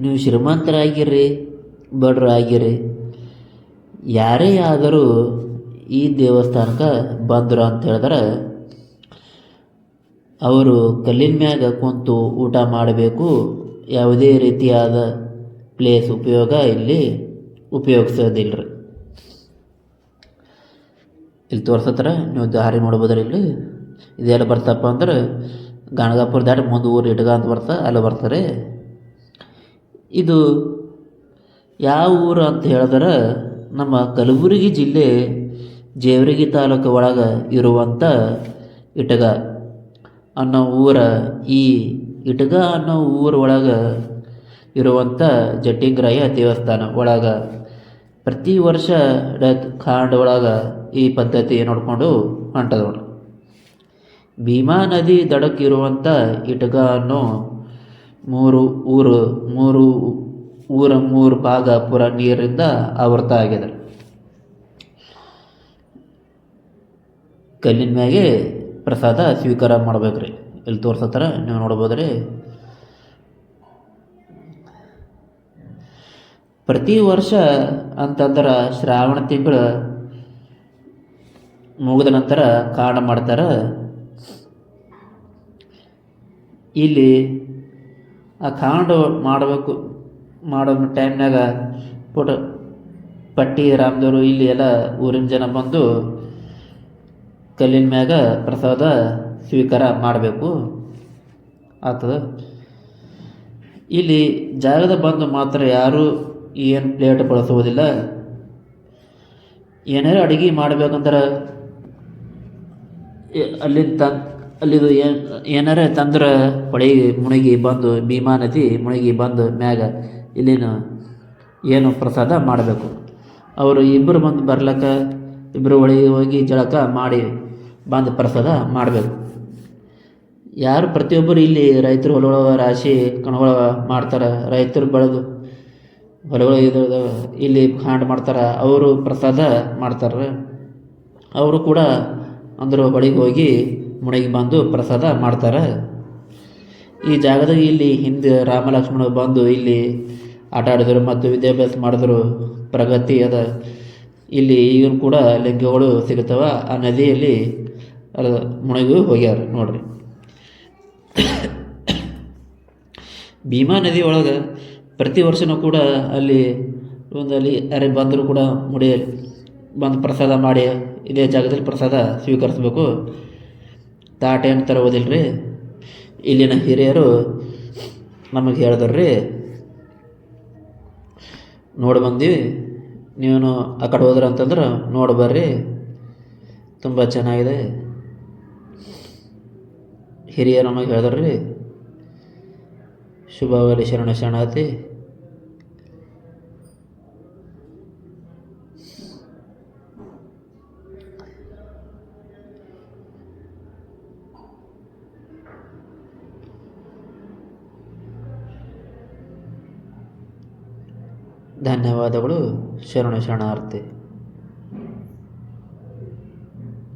ನೀವು ಶ್ರೀಮಂತರಾಗಿರ್ರಿ ಬಡ್ರಾಗಿರ್ರಿ ಯಾರೇ ಆದರೂ ಈ ದೇವಸ್ಥಾನಕ್ಕೆ ಬಂದರು ಅಂತ ಹೇಳಿದ್ರೆ ಅವರು ಕಲ್ಲಿನ ಮ್ಯಾಗ ಕುಂತು ಊಟ ಮಾಡಬೇಕು. ಯಾವುದೇ ರೀತಿಯಾದ ಪ್ಲೇಸ್ ಉಪಯೋಗ ಇಲ್ಲಿ ಉಪಯೋಗಿಸೋದಿಲ್ಲ ರೀ. ಇಲ್ಲಿ ತೋರ್ಸತ್ತರ ನೀವು ದಾರಿ ನೋಡ್ಬೋದ್ರಿ. ಇಲ್ಲಿ ಇದೆಲ್ಲ ಬರ್ತಪ್ಪ ಅಂದ್ರೆ ಗಾಣಗಾಪುರ ದಾಟಿ ಮುಂದೆ ಊರು ಇಟ್ಗ ಅಂತ ಬರ್ತಾ ಅಲ್ಲಿ ಬರ್ತಾರೆ. ಇದು ಯಾವ ಊರು ಅಂತ ಹೇಳಿದ್ರೆ ನಮ್ಮ ಕಲಬುರಗಿ ಜಿಲ್ಲೆ ಜೇವರ್ಗಿ ತಾಲೂಕು ಒಳಗೆ ಇರುವಂಥ ಇಟಗ ಅನ್ನೋ ಊರ ಈ ಇಟಗ ಅನ್ನೋ ಊರೊಳಗೆ ಇರುವಂಥ ಜಟ್ಟಿಂಗರಾಯ ದೇವಸ್ಥಾನ ಒಳಗೆ ಪ್ರತಿ ವರ್ಷ ಖಾಂಡ ಒಳಗೆ ಈ ಪದ್ಧತಿ ನೋಡಿಕೊಂಡು ಹೊಂಟದ ನೋಡ್ರಿ. ಭೀಮಾ ನದಿ ದಡಕ್ಕಿರುವಂಥ ಇಟಗ ಅನ್ನೋ ಮೂರು ಭಾಗ ಪೂರ ನೀರಿಂದ ಆವೃತ ಆಗಿದೆ. ಕಲ್ಲಿನ ಮ್ಯಾಗೆ ಪ್ರಸಾದ ಸ್ವೀಕಾರ ಮಾಡ್ಬೇಕ್ರಿ. ಇಲ್ಲಿ ತೋರ್ಸತ್ತಾರ ನೀವು ನೋಡ್ಬೋದ್ರಿ. ಪ್ರತಿ ವರ್ಷ ಅಂತಂದ್ರೆ ಶ್ರಾವಣ ತಿಂಗಳು ಮುಗಿದ ನಂತರ ಕಾಂಡ ಮಾಡ್ತಾರೆ. ಇಲ್ಲಿ ಆ ಕಾಂಡ ಮಾಡೋ ಟೈಮ್ನಾಗ ಪಟ್ಟಿ ರಾಮದವರು ಇಲ್ಲಿ ಎಲ್ಲ ಊರಿನ ಜನ ಬಂದು ಕಲ್ಲಿನ ಮ್ಯಾಗ ಪ್ರಸಾದ ಸ್ವೀಕಾರ ಮಾಡಬೇಕು ಆಗ್ತದೆ. ಇಲ್ಲಿ ಜಾಗದ ಬಂದು ಮಾತ್ರ ಯಾರು ಏನು ಪ್ಲೇಟ್ ಬಳಸುವುದಿಲ್ಲ. ಏನಾರು ಅಡುಗೆ ಮಾಡ್ಬೇಕಂದ್ರೆ ಅಲ್ಲಿದು ಏನಾರ ತಂದ್ರೆ ಹೊಳೆಗೆ ಮುಳುಗಿ ಬಂದು ಭೀಮಾ ನದಿ ಮುಳುಗಿ ಬಂದು ಮ್ಯಾಗ ಇಲ್ಲಿನ ಏನು ಪ್ರಸಾದ ಮಾಡಬೇಕು. ಅವರು ಇಬ್ಬರು ಬಂದು ಬರ್ಲಕ್ಕ ಇಬ್ಬರು ಹೊಳೆಗೆ ಹೋಗಿ ಜಳಕ ಮಾಡಿ ಬಂದು ಪ್ರಸಾದ ಮಾಡಬೇಕು. ಯಾರು ಪ್ರತಿಯೊಬ್ಬರು ಇಲ್ಲಿ ರೈತರು ಹೊಲಗಳ ರಾಶಿ ಕಣಗಳ ಮಾಡ್ತಾರೆ. ರೈತರು ಬೆಳೆದು ಹೊಲಗಳು ಇಲ್ಲಿ ಕಾಂಡ ಮಾಡ್ತಾರೆ. ಅವರು ಪ್ರಸಾದ ಮಾಡ್ತಾರೆ. ಅವರು ಕೂಡ ಅಂದ್ರೆ ಹೊಳೆಗೆ ಹೋಗಿ ಮುಳುಗಿ ಬಂದು ಪ್ರಸಾದ ಮಾಡ್ತಾರೆ. ಈ ಜಾಗದಾಗ ಇಲ್ಲಿ ಹಿಂದೆ ರಾಮ ಲಕ್ಷ್ಮಣ ಬಂದು ಇಲ್ಲಿ ಆಟ ಆಡಿದರು ಮತ್ತು ವಿದ್ಯಾಭ್ಯಾಸ ಮಾಡಿದ್ರು. ಪ್ರಗತಿ ಅದ. ಇಲ್ಲಿ ಈಗಲೂ ಕೂಡ ಲಿಂಗಗಳು ಸಿಗುತ್ತವ. ಆ ನದಿಯಲ್ಲಿ ಮುಳುಗಿ ಹೋಗ್ಯಾರ ನೋಡ್ರಿ. ಭೀಮಾ ನದಿ ಒಳಗೆ ಪ್ರತಿ ವರ್ಷವೂ ಕೂಡ ಅಲ್ಲಿ ಬಂದರೂ ಕೂಡ ಬಂದು ಪ್ರಸಾದ ಮಾಡಿ ಇದೇ ಜಾಗದಲ್ಲಿ ಪ್ರಸಾದ ಸ್ವೀಕರಿಸ್ಬೇಕು. ತಾಟೆ ಅಂತ ತರೋದಿಲ್ಲ ರೀ. ಇಲ್ಲಿನ ಹಿರಿಯರು ನಮಗೆ ಹೇಳಿದ್ರಿ, ನೋಡಿ ಬಂದೀವಿ, ನೀವು ಆ ಕಡೆ ಹೋದ್ರ ಅಂತಂದ್ರೆ ನೋಡಿ ಬರ್ರಿ, ತುಂಬ ಚೆನ್ನಾಗಿದೆ. ಹಿರಿಯರು ನಮಗೆ ಹೇಳಿದ್ರಿ. ಶುಭವಾಗಲಿ. ಶರಣಾರ್ಥಿ. ಧನ್ಯವಾದಗಳು. ಶರಣಾರ್ಥಿ.